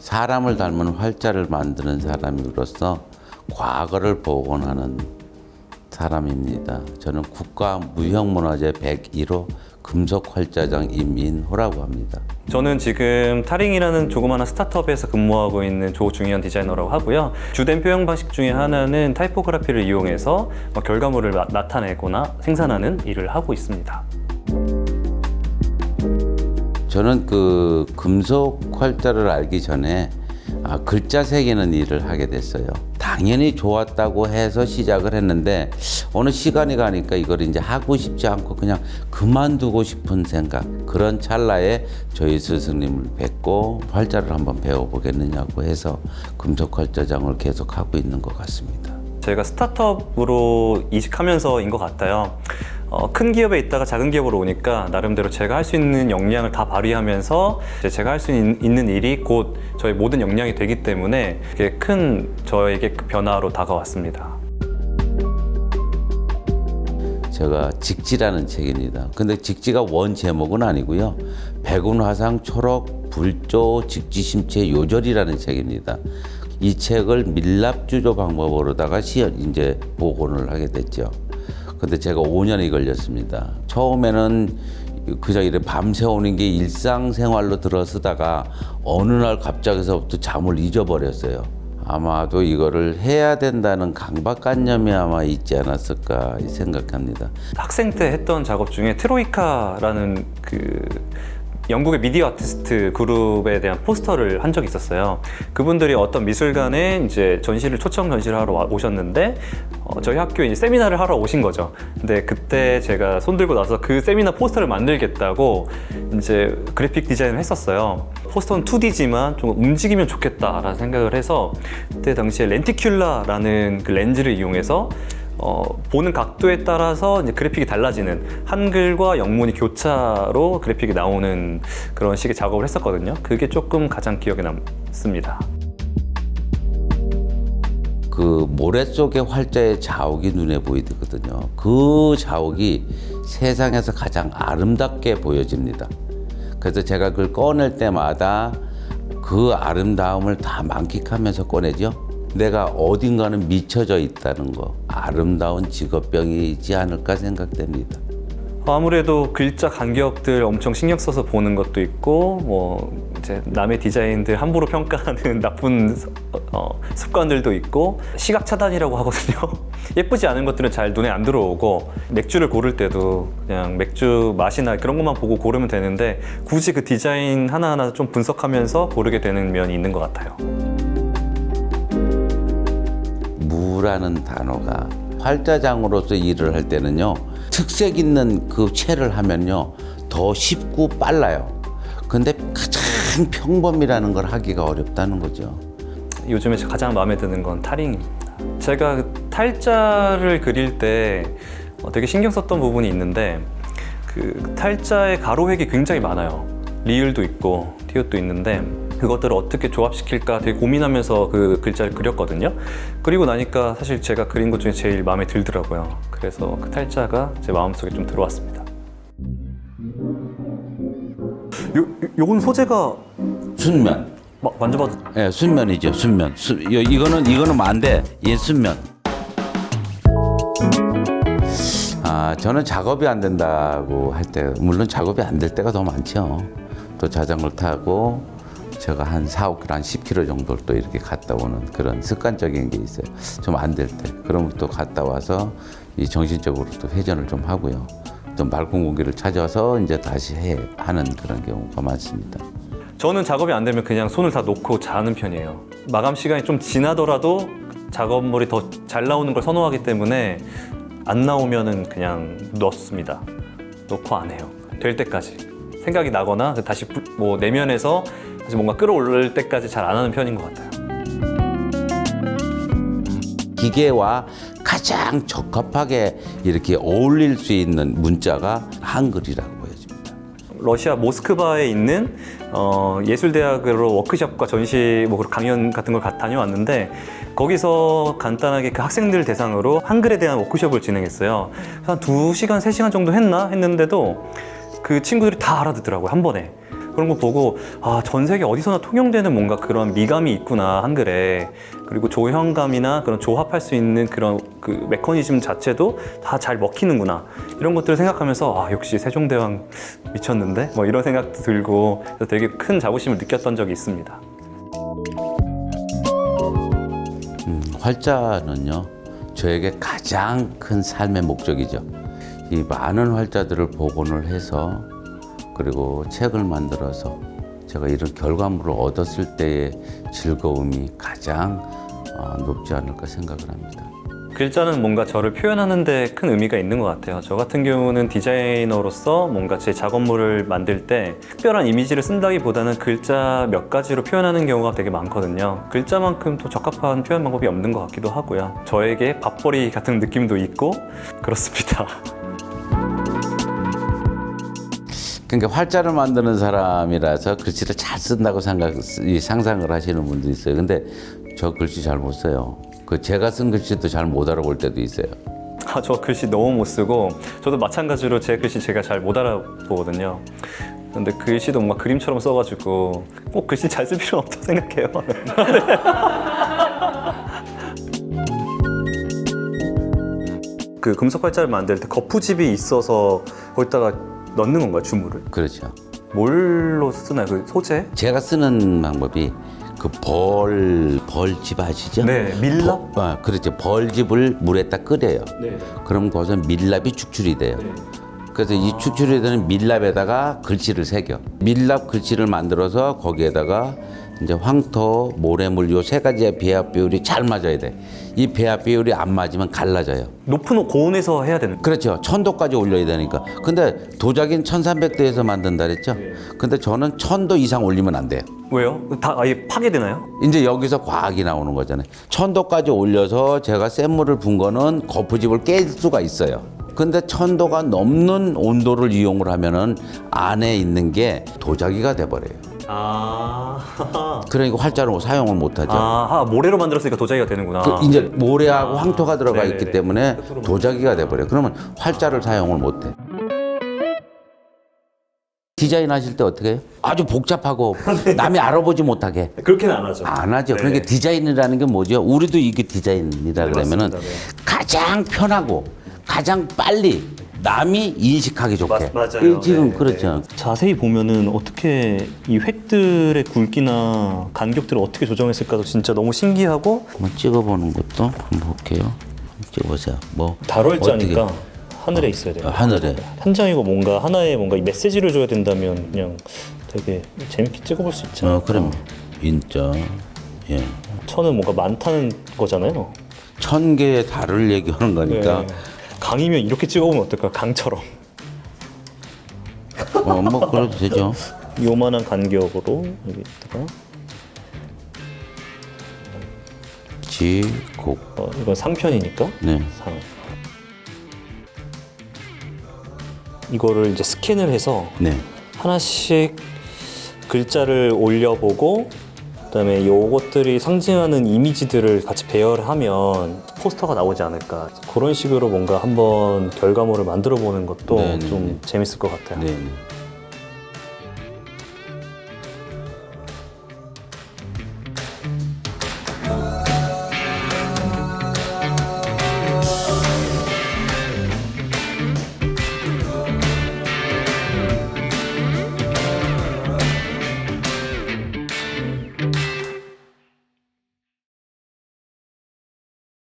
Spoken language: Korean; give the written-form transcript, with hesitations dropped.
사람을 닮은 활자를 만드는 사람으로서 과거를 복원하는 사람입니다. 저는 국가무형문화재 101호 금속활자장 임인호라고 합니다. 저는 지금 타링이라는 조그마한 스타트업에서 근무하고 있는 조중현 디자이너라고 하고요. 주된 표현 방식 중에 하나는 타이포그래피를 이용해서 결과물을 나타내거나 생산하는 일을 하고 있습니다. 저는 그 금속 활자를 알기 전에 글자 새기는 일을 하게 됐어요. 당연히 좋았다고 해서 시작을 했는데 어느 시간이 가니까 이걸 이제 하고 싶지 않고 그냥 그만두고 싶은 생각, 그런 찰나에 저희 스승님을 뵙고 활자를 한번 배워보겠느냐고 해서 금속 활자장을 계속 하고 있는 것 같습니다. 제가 스타트업으로 이직하면서인 것 같아요. 큰 기업에 있다가 작은 기업으로 오니까 나름대로 제가 할 수 있는 역량을 다 발휘하면서 제가 할 수 있는 일이 곧 저의 모든 역량이 되기 때문에 그게 큰 저에게 변화로 다가왔습니다. 제가 직지라는 책입니다. 근데 직지가 원 제목은 아니고요. 백운화상 초록 불조 직지심체 요절이라는 책입니다. 이 책을 밀랍주조 방법으로다가 이제 복원을 하게 됐죠. 근데 제가 5년이 걸렸습니다. 처음에는 그저 이렇게 밤새우는 게 일상생활로 들어서다가 어느 날 갑자기서부터 잠을 잊어버렸어요. 아마도 이거를 해야 된다는 강박관념이 아마 있지 않았을까 생각합니다. 학생 때 했던 작업 중에 트로이카라는 영국의 미디어 아티스트 그룹에 대한 포스터를 한 적이 있었어요. 그분들이 어떤 미술관에 이제 초청 전시를 하러 오셨는데 저희 학교에 이제 세미나를 하러 오신 거죠. 근데 그때 제가 손들고 나서 그 세미나 포스터를 만들겠다고 이제 그래픽 디자인을 했었어요. 포스터는 2D지만 좀 움직이면 좋겠다라는 생각을 해서 그때 당시에 렌티큘라라는 그 렌즈를 이용해서 보는 각도에 따라서 이제 그래픽이 달라지는 한글과 영문이 교차로 그래픽이 나오는 그런 식의 작업을 했었거든요. 그게 조금 가장 기억에 남습니다. 그 모래 속의 활자의 자욱이 눈에 보이거든요. 그 자욱이 세상에서 가장 아름답게 보여집니다. 그래서 제가 그걸 꺼낼 때마다 그 아름다움을 다 만끽하면서 꺼내죠. 내가 어딘가는 미쳐져 있다는 거, 아름다운 직업병이지 않을까 생각됩니다. 아무래도 글자 간격들 엄청 신경 써서 보는 것도 있고 이제 남의 디자인들 함부로 평가하는 나쁜 습관들도 있고 시각 차단이라고 하거든요. 예쁘지 않은 것들은 잘 눈에 안 들어오고 맥주를 고를 때도 그냥 맥주 맛이나 그런 것만 보고 고르면 되는데 굳이 그 디자인 하나하나 좀 분석하면서 고르게 되는 면이 있는 것 같아요. 무라는 단어가 활자장으로서 일을 할 때는요, 특색 있는 그 채를 하면요 더 쉽고 빨라요. 근데 가장 평범이라는 걸 하기가 어렵다는 거죠. 요즘에 가장 마음에 드는 건 타링입니다. 제가 탈자를 그릴 때 되게 신경 썼던 부분이 있는데 그 탈자의 가로획이 굉장히 많아요. 리을도 있고 티읕도 있는데 그것들을 어떻게 조합시킬까 되게 고민하면서 그 글자를 그렸거든요. 그리고 나니까 사실 제가 그린 것 중에 제일 마음에 들더라고요. 그래서 그 탈자가 제 마음속에 좀 들어왔습니다. 요건 소재가 순면. 만져봐도 네, 순면이죠. 순면. 이거는 안 돼. 얘 순면. 저는 작업이 안 된다고 할 때, 물론 작업이 안 될 때가 더 많죠. 또 자전거를 타고 제가 한 4-5km, 한 10km 정도를 또 이렇게 갔다 오는 그런 습관적인 게 있어요. 좀 안 될 때. 그러면 또 갔다 와서 이 정신적으로 또 회전을 좀 하고요. 또 맑은 공기를 찾아서 이제 다시 하는 그런 경우가 많습니다. 저는 작업이 안 되면 그냥 손을 다 놓고 자는 편이에요. 마감 시간이 좀 지나더라도 작업물이 더 잘 나오는 걸 선호하기 때문에 안 나오면은 그냥 넣습니다. 놓고 안 해요. 될 때까지. 생각이 나거나 다시 내면에서 다시 뭔가 끌어올릴 때까지 잘 안 하는 편인 것 같아요. 기계와 가장 적합하게 이렇게 어울릴 수 있는 문자가 한글이라고 보여집니다. 러시아 모스크바에 있는 예술대학으로 워크숍과 전시 강연 같은 걸 다녀왔는데 거기서 간단하게 그 학생들 대상으로 한글에 대한 워크숍을 진행했어요. 한 2시간, 3시간 정도 했는데도 그 친구들이 다 알아듣더라고요, 한 번에. 그런 거 보고 아, 전 세계 어디서나 통용되는 뭔가 그런 미감이 있구나 한글에. 그리고 조형감이나 그런 조합할 수 있는 그런 그 메커니즘 자체도 다 잘 먹히는구나 이런 것들을 생각하면서 아, 역시 세종대왕 미쳤는데 뭐 이런 생각도 들고 그래서 되게 큰 자부심을 느꼈던 적이 있습니다. 활자는요, 저에게 가장 큰 삶의 목적이죠. 이 많은 활자들을 복원을 해서 그리고 책을 만들어서 제가 이런 결과물을 얻었을 때의 즐거움이 가장 높지 않을까 생각을 합니다. 글자는 뭔가 저를 표현하는 데 큰 의미가 있는 것 같아요. 저 같은 경우는 디자이너로서 뭔가 제 작업물을 만들 때 특별한 이미지를 쓴다기보다는 글자 몇 가지로 표현하는 경우가 되게 많거든요. 글자만큼 또 적합한 표현 방법이 없는 것 같기도 하고요. 저에게 밥벌이 같은 느낌도 있고 그렇습니다. 그러니까 활자를 만드는 사람이라서 글씨를 잘 쓴다고 상상을 하시는 분도 있어요. 근데 저 글씨 잘 못 써요. 그 제가 쓴 글씨도 잘 못 알아볼 때도 있어요. 아, 저 글씨 너무 못 쓰고 저도 마찬가지로 제 글씨 제가 잘 못 알아보거든요. 근데 글씨도 뭔가 그림처럼 써가지고 꼭 글씨 잘 쓸 필요는 없다고 생각해요. 그 금속 활자를 만들 때 거푸집이 있어서 거기다가 넣는 건가요, 주물을? 그렇죠. 뭘로 쓰나요? 그 소재? 제가 쓰는 방법이 그 벌집 아시죠? 네, 밀랍? 그렇죠. 벌집을 물에다 끓여요. 네. 그럼 거기서 밀랍이 축출이 돼요. 그래서 이 축출이 되는 밀랍에다가 글씨를 새겨. 밀랍 글씨를 만들어서 거기에다가 이제 황토, 모래물 요 세 가지의 배합 비율이 잘 맞아야 돼. 이 배합 비율이 안 맞으면 갈라져요. 높은 고온에서 해야 되는 거예요? 그렇죠. 1000도까지 올려야 되니까. 근데 도자기는 1300도에서 만든다 그랬죠? 근데 저는 1000도 이상 올리면 안 돼요. 왜요? 다 아예 파괴되나요? 이제 여기서 과학이 나오는 거잖아요. 1000도까지 올려서 제가 센 물을 분 거는 거푸집을 깰 수가 있어요. 근데 1000도가 넘는 온도를 이용을 하면은 안에 있는 게 도자기가 돼버려요. 그러니까 활자로 사용을 못하죠. 모래로 만들었으니까 도자기가 되는구나. 이제 모래하고 황토가 들어가 네네네. 있기 때문에 도자기가 돼버려요. 그러면 활자를 사용을 못해. 디자인 하실 때 어떻게 해요? 아주 복잡하고 남이 알아보지 못하게. 그렇게는 안 하죠. 안 하죠. 네네. 그러니까 디자인이라는 게 뭐죠? 우리도 이게 디자인이라 그러면은 맞습니다. 네. 가장 편하고 가장 빨리 남이 인식하기 좋게. 맞아요. 지금 네, 그렇죠. 자세히 보면은 어떻게 이 획들의 굵기나 간격들을 어떻게 조정했을까도 진짜 너무 신기하고 한번 찍어보는 것도 한번 볼게요. 찍어보세요. 뭐 다뤄있자니까 어떻게- 하늘에 있어야 돼요. 하늘에. 한 장이고 뭔가 하나의 뭔가 이 메시지를 줘야 된다면 그냥 되게 재밌게 찍어볼 수 있잖아요. 그럼 인자. 예. 천은 뭔가 많다는 거잖아요. 1000개의 달을 얘기하는 거니까. 네. 강이면 이렇게 찍어보면 어떨까? 강처럼 뭐 그래도 되죠. 요만한 간격으로 여기다가 지곡. 이건 상편이니까 네. 상. 이거를 이제 스캔을 해서 네. 하나씩 글자를 올려보고 그다음에 요것들이 상징하는 이미지들을 같이 배열하면 포스터가 나오지 않을까. 그런 식으로 뭔가 한번 결과물을 만들어 보는 것도 네네네. 좀 재밌을 것 같아요. 네.